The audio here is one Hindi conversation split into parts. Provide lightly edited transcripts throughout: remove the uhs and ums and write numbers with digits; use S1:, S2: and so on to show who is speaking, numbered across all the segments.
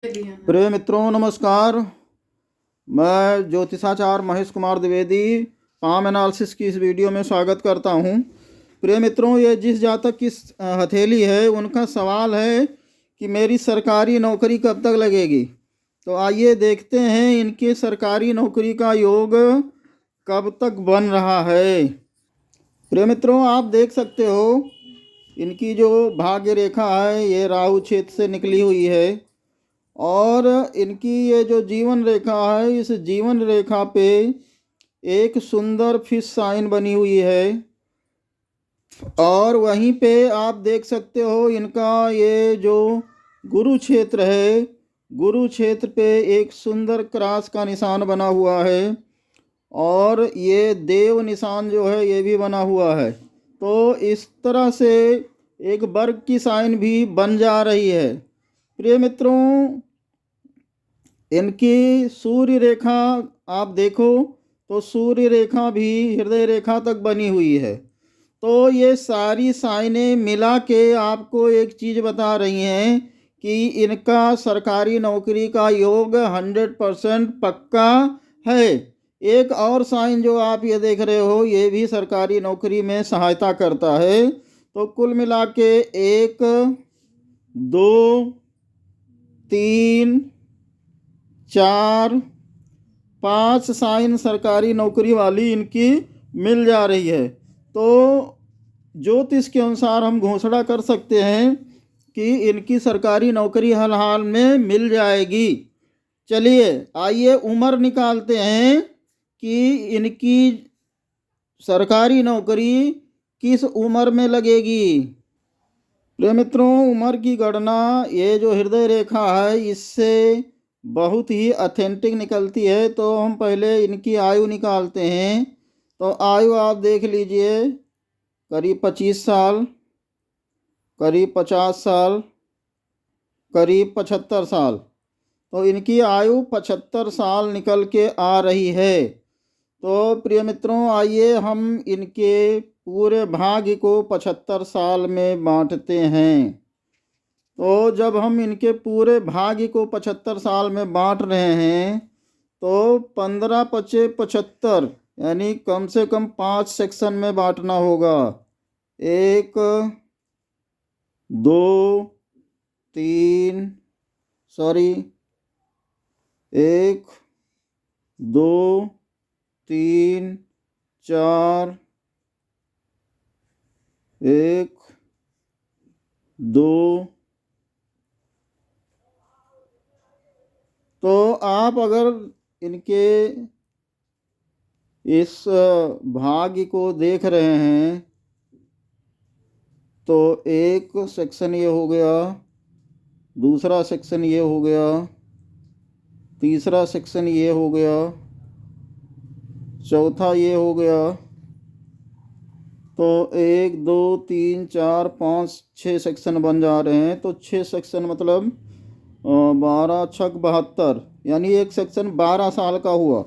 S1: प्रिय मित्रों नमस्कार। मैं ज्योतिषाचार्य महेश कुमार द्विवेदी पाम एनालिसिस की इस वीडियो में स्वागत करता हूं। प्रिय मित्रों, ये जिस जातक की हथेली है उनका सवाल है कि मेरी सरकारी नौकरी कब तक लगेगी। तो आइए देखते हैं इनकी सरकारी नौकरी का योग कब तक बन रहा है। प्रिय मित्रों, आप देख सकते हो इनकी जो भाग्य रेखा है ये राहु क्षेत्र से निकली हुई है और इनकी ये जो जीवन रेखा है इस जीवन रेखा पे एक सुंदर फिश साइन बनी हुई है और वहीं पे आप देख सकते हो इनका ये जो गुरु क्षेत्र है, गुरु क्षेत्र पे एक सुंदर क्रॉस का निशान बना हुआ है और ये देव निशान जो है ये भी बना हुआ है। तो इस तरह से एक वर्ग की साइन भी बन जा रही है। प्रिय मित्रों, इनकी सूर्य रेखा आप देखो तो सूर्य रेखा भी हृदय रेखा तक बनी हुई है। तो ये सारी साइनें मिला के आपको एक चीज़ बता रही हैं कि इनका सरकारी नौकरी का योग 100% पक्का है। एक और साइन जो आप ये देख रहे हो ये भी सरकारी नौकरी में सहायता करता है। तो कुल मिला के 1 2 3 4 5 साइन सरकारी नौकरी वाली इनकी मिल जा रही है। तो ज्योतिष के अनुसार हम घोषणा कर सकते हैं कि इनकी सरकारी नौकरी हाल हाल में मिल जाएगी। चलिए आइए उम्र निकालते हैं कि इनकी सरकारी नौकरी किस उम्र में लगेगी। प्रिय मित्रों, उम्र की गणना ये जो हृदय रेखा है इससे बहुत ही ऑथेंटिक निकलती है। तो हम पहले इनकी आयु निकालते हैं। तो आयु आप देख लीजिए, करीब 25 साल, करीब 50 साल, करीब 75 साल। तो इनकी आयु 75 साल निकल के आ रही है। तो प्रिय मित्रों, आइए हम इनके पूरे भाग्य को 75 साल में बांटते हैं। तो जब हम इनके पूरे भाग्य को 75 साल में बांट रहे हैं तो 15 पचे 75 यानी कम से कम 5 सेक्शन में बांटना होगा। 1 2 3 सॉरी 1 2 3 4 1 2। तो आप अगर इनके इस भाग्य को देख रहे हैं तो एक सेक्शन ये हो गया, दूसरा सेक्शन ये हो गया, तीसरा सेक्शन ये हो गया, चौथा ये हो गया। तो 1 2 3 4 5 6 सेक्शन बन जा रहे हैं। तो 6 सेक्शन मतलब 12 छक 72 यानी एक सेक्शन 12 साल का हुआ।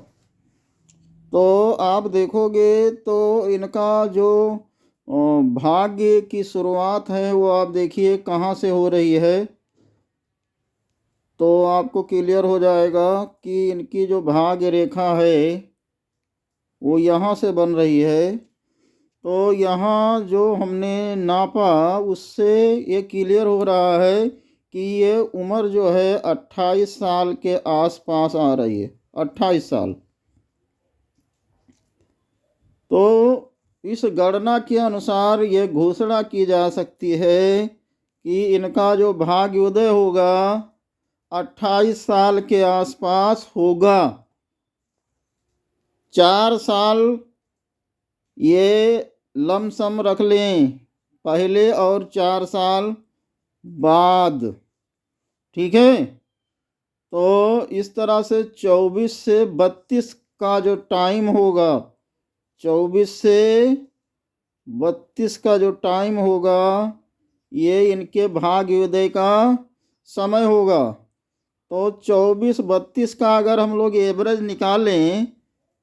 S1: तो आप देखोगे तो इनका जो भाग्य की शुरुआत है वो आप देखिए कहाँ से हो रही है। तो आपको क्लियर हो जाएगा कि इनकी जो भाग्य रेखा है वो यहाँ से बन रही है। तो यहाँ जो हमने नापा उससे ये क्लियर हो रहा है कि ये उम्र जो है 28 साल के आसपास आ रही है। 28 साल। तो इस गणना के अनुसार ये घोषणा की जा सकती है कि इनका जो भाग्योदय होगा 28 साल के आसपास होगा। 4 साल ये लमसम रख लें, पहले और 4 साल बाद। ठीक है। तो इस तरह से 24 से 32 का जो टाइम होगा, 24 से 32 का जो टाइम होगा ये इनके भाग्योदय का समय होगा। तो 24 32 का अगर हम लोग एवरेज निकालें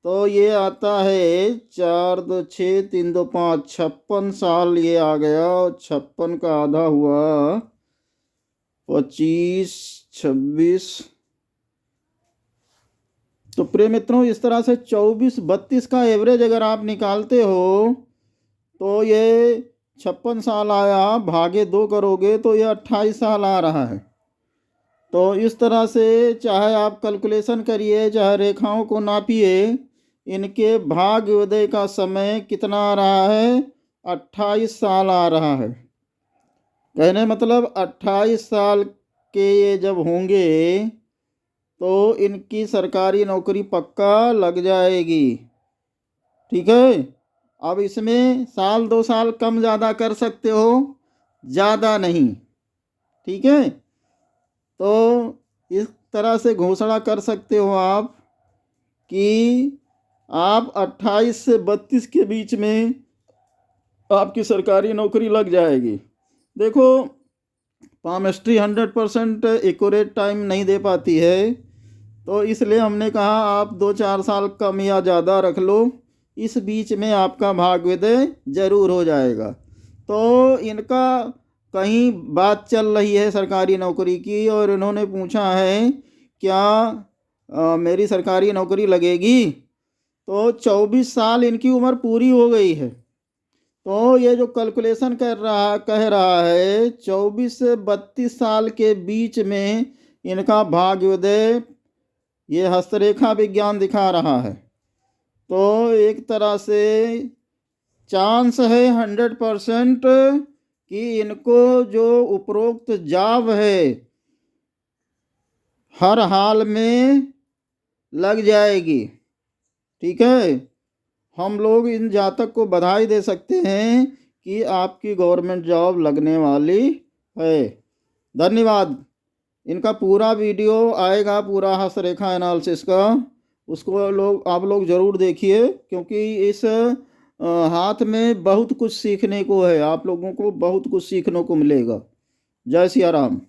S1: तो ये आता है 4 2 6 3 2 5 56 साल ये आ गया। और 56 का आधा हुआ 25 26। तो प्रिय मित्रों, इस तरह से 24 32 का एवरेज अगर आप निकालते हो तो ये 56 साल आया, भागे 2 करोगे तो ये 28 साल आ रहा है। तो इस तरह से चाहे आप कैलकुलेशन करिए, चाहे रेखाओं को नापिए, इनके भाग्योदय का समय कितना आ रहा है? 28 साल आ रहा है। कहने मतलब 28 साल के ये जब होंगे तो इनकी सरकारी नौकरी पक्का लग जाएगी। ठीक है। अब इसमें साल 2 साल कम ज़्यादा कर सकते हो, ज़्यादा नहीं। ठीक है। तो इस तरह से घोषणा कर सकते हो आप कि आप 28 से 32 के बीच में आपकी सरकारी नौकरी लग जाएगी। देखो, पामेस्ट्री 100% एक्यूरेट टाइम नहीं दे पाती है, तो इसलिए हमने कहा आप 2-4 साल कम या ज़्यादा रख लो, इस बीच में आपका भाग्योदय जरूर हो जाएगा। तो इनका कहीं बात चल रही है सरकारी नौकरी की और इन्होंने पूछा है क्या मेरी सरकारी नौकरी लगेगी? तो 24 साल इनकी उम्र पूरी हो गई है। तो ये जो कैलकुलेशन कह रहा है 24 से 32 साल के बीच में इनका भाग्योदय, ये हस्तरेखा विज्ञान दिखा रहा है। तो एक तरह से चांस है 100% कि इनको जो उपरोक्त जॉब है हर हाल में लग जाएगी। ठीक है। हम लोग इन जातक को बधाई दे सकते हैं कि आपकी गवर्नमेंट जॉब लगने वाली है। धन्यवाद। इनका पूरा वीडियो आएगा, पूरा हस्तरेखा एनालिसिस का, उसको आप लोग ज़रूर देखिए, क्योंकि इस हाथ में बहुत कुछ सीखने को है। आप लोगों को बहुत कुछ सीखने को मिलेगा। जय सिया राम।